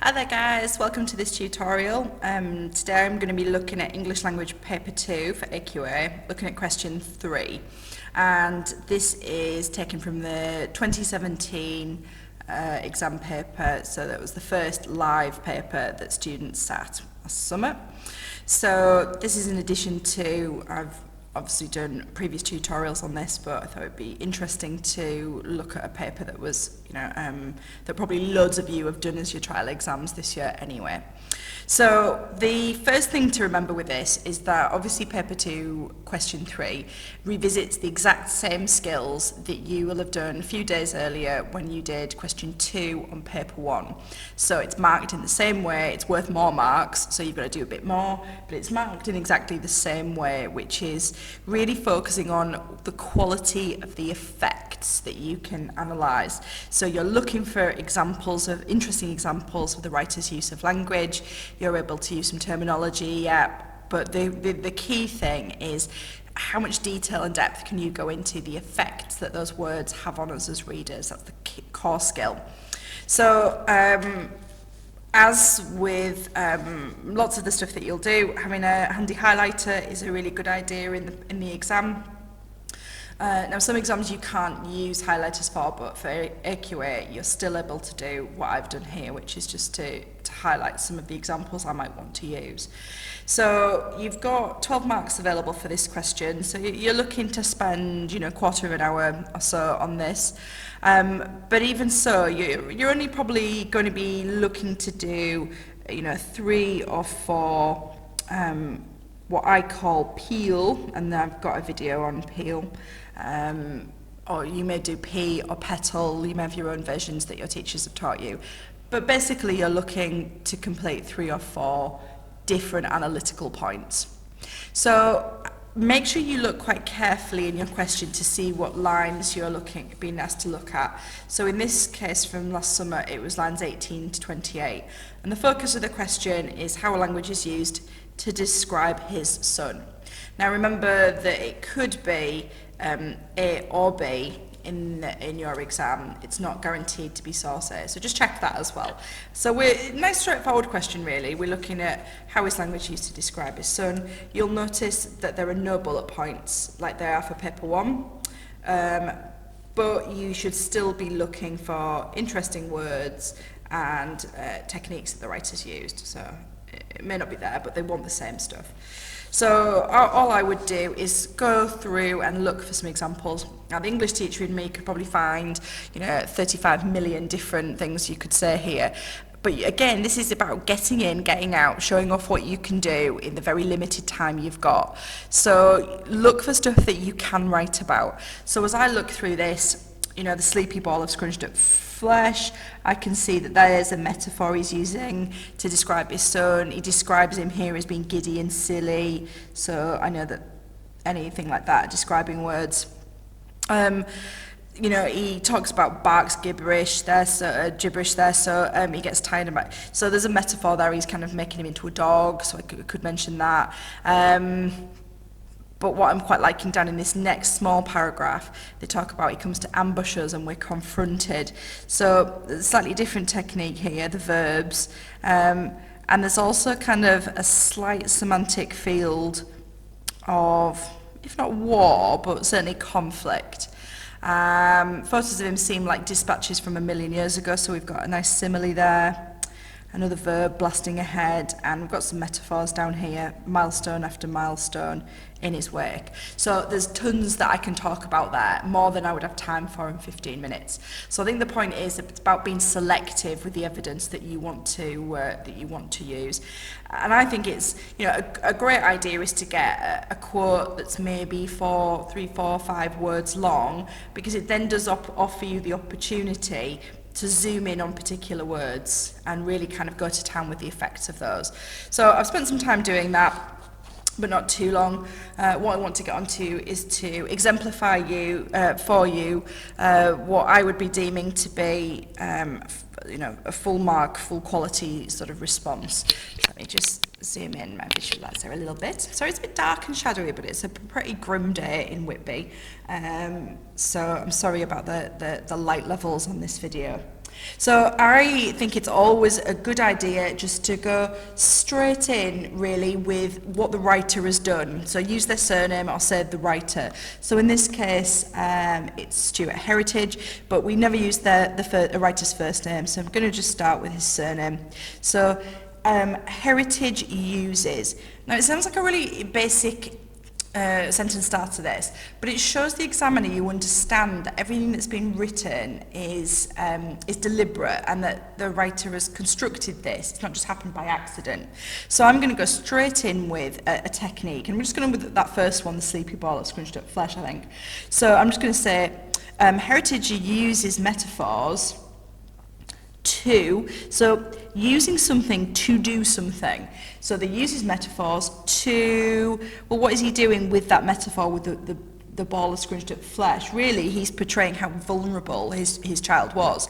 Hi there guys, welcome to this tutorial. Today I'm going to be looking at English Language Paper 2 for AQA, looking at question 3. And this is taken from the 2017 exam paper, so that was the first live paper that students sat last summer. So this is in addition to, I've obviously done previous tutorials on this, but I thought it'd be interesting to look at a paper that was, that probably loads of you have done as your trial exams this year anyway. So the first thing to remember with this is that obviously paper 2 question 3 revisits the exact same skills that you will have done a few days earlier when you did question 2 on paper 1. So it's marked in the same way, it's worth more marks, so you've got to do a bit more, but it's marked in exactly the same way, which is really focusing on the quality of the effects that you can analyse. So you're looking for examples of interesting examples of the writer's use of language. You're able to use some terminology, but the key thing is how much detail and depth can you go into the effects that those words have on us as readers. That's the core skill. So as with lots of the stuff that you'll do, having a handy highlighter is a really good idea in the exam. Now some exams you can't use highlighters for, but for AQA you're still able to do what I've done here, which is just to highlight some of the examples I might want to use. So you've got 12 marks available for this question, so you're looking to spend a quarter of an hour or so on this, but even so you're only probably going to be looking to do 3 or 4 what I call peel, and I've got a video on peel, or you may do P or petal, you may have your own versions that your teachers have taught you. But basically you're looking to complete 3 or 4 different analytical points. So make sure you look quite carefully in your question to see what lines you're being asked to look at. So in this case from last summer it was lines 18 to 28, and the focus of the question is how a language is used to describe his son. Now remember that it could be A or B in your exam. It's not guaranteed to be source A, so just check that as well. So nice straightforward question really. We're looking at how is language used to describe his son. You'll notice that there are no bullet points like there are for paper 1, but you should still be looking for interesting words and techniques that the writers used. So it may not be there, but they want the same stuff. So all I would do is go through and look for some examples. Now the English teacher in me could probably find 35 million different things you could say here. But again, this is about getting in, getting out, showing off what you can do in the very limited time you've got. So look for stuff that you can write about. So as I look through this, the sleepy ball of scrunched up flesh, I can see that there's a metaphor he's using to describe his son. He describes him here as being giddy and silly, so I know that anything like that, describing words. He talks about barks gibberish there, so he gets tired about. So there's a metaphor there. He's kind of making him into a dog, so I could mention that. But what I'm quite liking down in this next small paragraph, they talk about he comes to ambush us and we're confronted. So there's a slightly different technique here, the verbs. And there's also kind of a slight semantic field of, if not war, but certainly conflict. Photos of him seem like dispatches from 1,000,000 years ago, so we've got a nice simile there. Another verb blasting ahead, and we've got some metaphors down here, milestone after milestone in his wake. So there's tons that I can talk about there, more than I would have time for in 15 minutes. So I think the point is it's about being selective with the evidence that you want to use. And I think it's a great idea is to get a quote that's maybe 3, 4, 5 words long, because it then does offer you the opportunity to zoom in on particular words and really kind of go to town with the effects of those. So I've spent some time doing that, but not too long. What I want to get onto is to exemplify for you what I would be deeming to be a full mark, full quality sort of response. Let me just zoom in my visualizer a little bit. Sorry, it's a bit dark and shadowy, but it's a pretty grim day in Whitby. So I'm sorry about the light levels on this video. So I think it's always a good idea just to go straight in really with what the writer has done. So use their surname or say the writer. So in this case, it's Stuart Heritage, but we never use the writer's first name. So I'm going to just start with his surname. So Heritage uses. Now it sounds like a really basic sentence starter this, but it shows the examiner you understand that everything that's been written is deliberate and that the writer has constructed this. It's not just happened by accident. So I'm going to go straight in with a technique, and we're just going with that first one, the sleepy ball that scrunched up flesh, I think. So I'm just going to say Heritage uses metaphors to, so using something to do something. So they use his metaphors to, well, what is he doing with that metaphor with the ball of scrunched up flesh? Really, he's portraying how vulnerable his child was.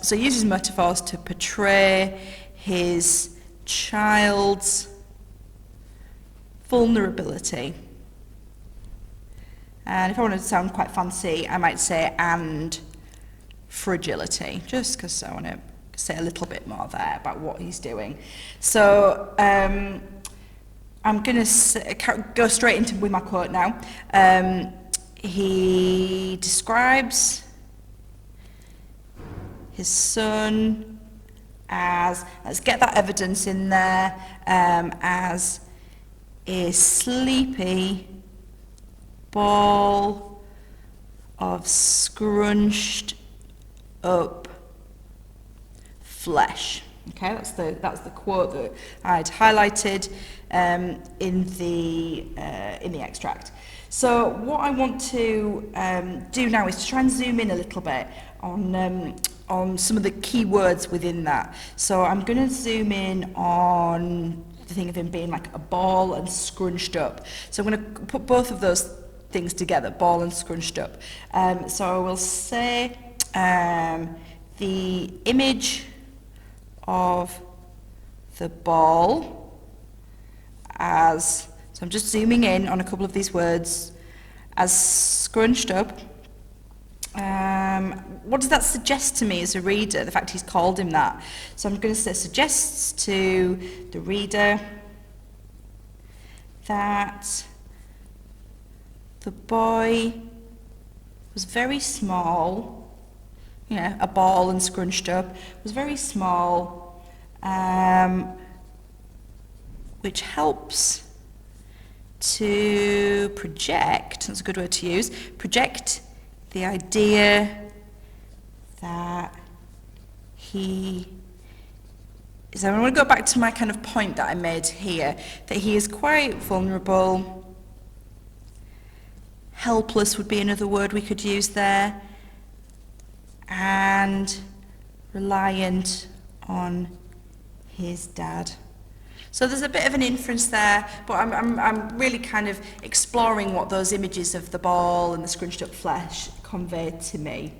So he uses metaphors to portray his child's vulnerability. And if I wanted to sound quite fancy, I might say and fragility, just because I want to say a little bit more there about what he's doing. So I'm going to go straight into with my quote now. He describes his son as, let's get that evidence in there, as a sleepy ball of scrunched up flesh. Okay, that's the quote that I'd highlighted in the extract. So what I want to do now is to try and zoom in a little bit on some of the key words within that. So I'm going to zoom in on the thing of him being like a ball and scrunched up. So I'm going to put both of those things together, ball and scrunched up. So I will say the image of the ball as, so I'm just zooming in on a couple of these words, as scrunched up. What does that suggest to me as a reader, the fact he's called him that? So I'm going to say suggests to the reader that the boy was very small, you know, a ball and scrunched up, was very small, which helps to project, that's a good word to use, project the idea that he is, I want to go back to my kind of point that I made here, that he is quite vulnerable. Helpless would be another word we could use there, and reliant on his dad. So there's a bit of an inference there, but I'm really kind of exploring what those images of the ball and the scrunched up flesh convey to me.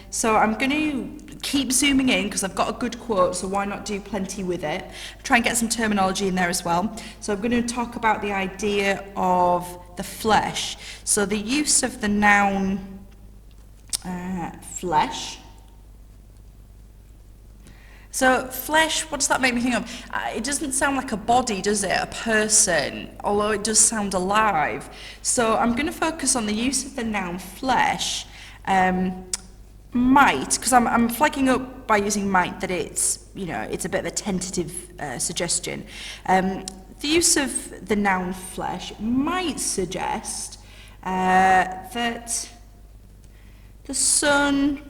So I'm going to keep zooming in because I've got a good quote, so why not do plenty with it? Try and get some terminology in there as well. So I'm going to talk about the idea of the flesh. So the use of the noun flesh. So flesh, what does that make me think of? It doesn't sound like a body, does it? A person, although it does sound alive. So I'm going to focus on the use of the noun flesh. Might, because I'm flagging up by using might that it's, you know, it's a bit of a tentative suggestion. The use of the noun flesh might suggest that the son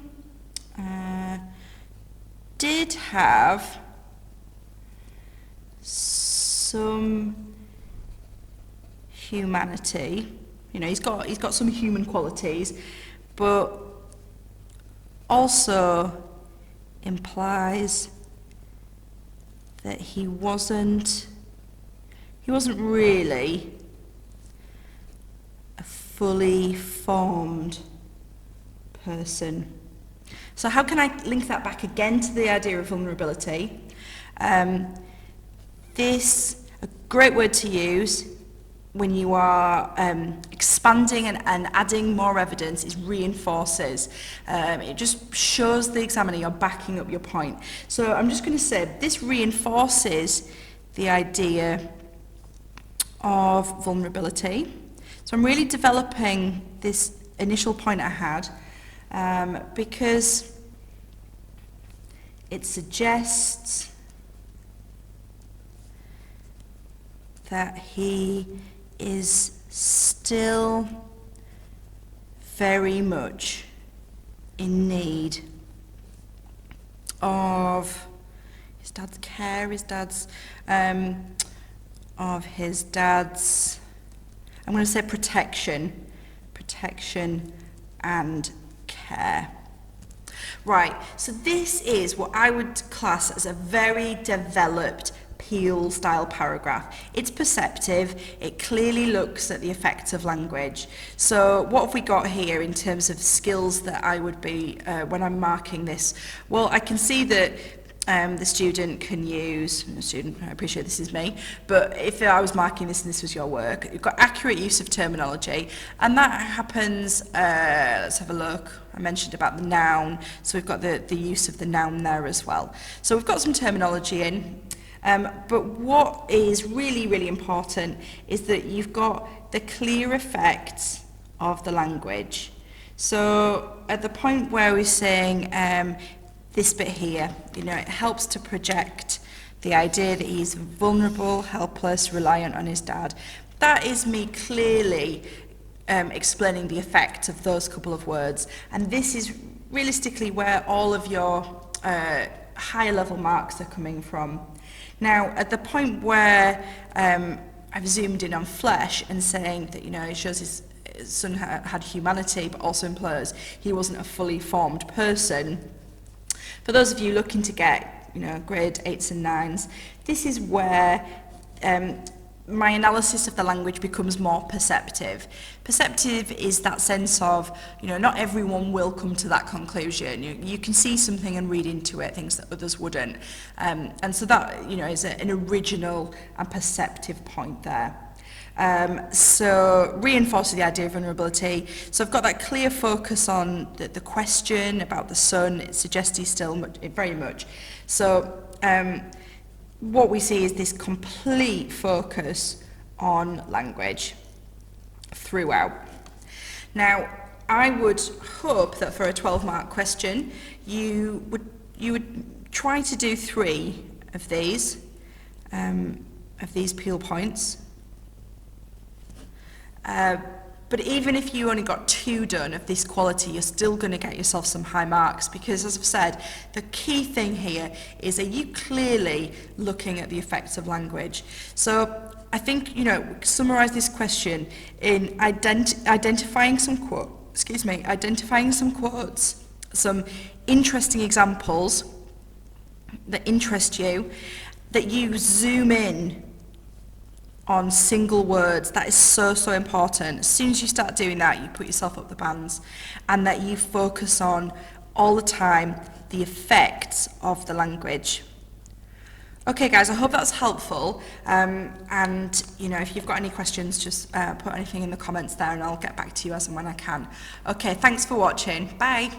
did have some humanity. You know, he's got some human qualities, but also implies that he wasn't really a fully formed person. So how can I link that back again to the idea of vulnerability? A great word to use when you are expanding and adding more evidence, it reinforces. It just shows the examiner you're backing up your point. So I'm just going to say this reinforces the idea of vulnerability. So I'm really developing this initial point I had because it suggests that he is still very much in need of his dad's care, of his dad's, I'm going to say protection and care. Right, so this is what I would class as a very developed Peel style paragraph. It's perceptive, it clearly looks at the effects of language. So what have we got here in terms of skills that I would be, when I'm marking this? Well, I can see that the student can use, I appreciate this is me, but if I was marking this and this was your work, you've got accurate use of terminology, and that happens, let's have a look, I mentioned about the noun, so we've got the use of the noun there as well. So we've got some terminology in, but what is really, really important is that you've got the clear effects of the language. So at the point where we're saying this bit here, you know, it helps to project the idea that he's vulnerable, helpless, reliant on his dad. That is me clearly explaining the effect of those couple of words. And this is realistically where all of your higher level marks are coming from. Now, at the point where I've zoomed in on flesh and saying that, you know, it shows his son had humanity, but also implies he wasn't a fully formed person. For those of you looking to get, you know, grade 8s and 9s, this is where my analysis of the language becomes more perceptive. Perceptive is that sense of, you know, not everyone will come to that conclusion. You can see something and read into it, things that others wouldn't. And so that, you know, is an original and perceptive point there. So reinforces the idea of vulnerability. So I've got that clear focus on the question about the son. It suggests he's still very much. So what we see is this complete focus on language throughout. Now, I would hope that for a 12-mark question, you would try to do 3 of these Peel points. But even if you only got 2 done of this quality, you're still going to get yourself some high marks, because, as I've said, the key thing here is, are you clearly looking at the effects of language? So I think, you know, summarise this question in identifying some quotes, some interesting examples that interest you, that you zoom in on single words. That is so, so important. As soon as you start doing that, you put yourself up the bands, and that you focus on all the time the effects of the language. Okay guys, I hope that's helpful, and you know, if you've got any questions, just put anything in the comments there and I'll get back to you as and when I can. Okay, thanks for watching. Bye.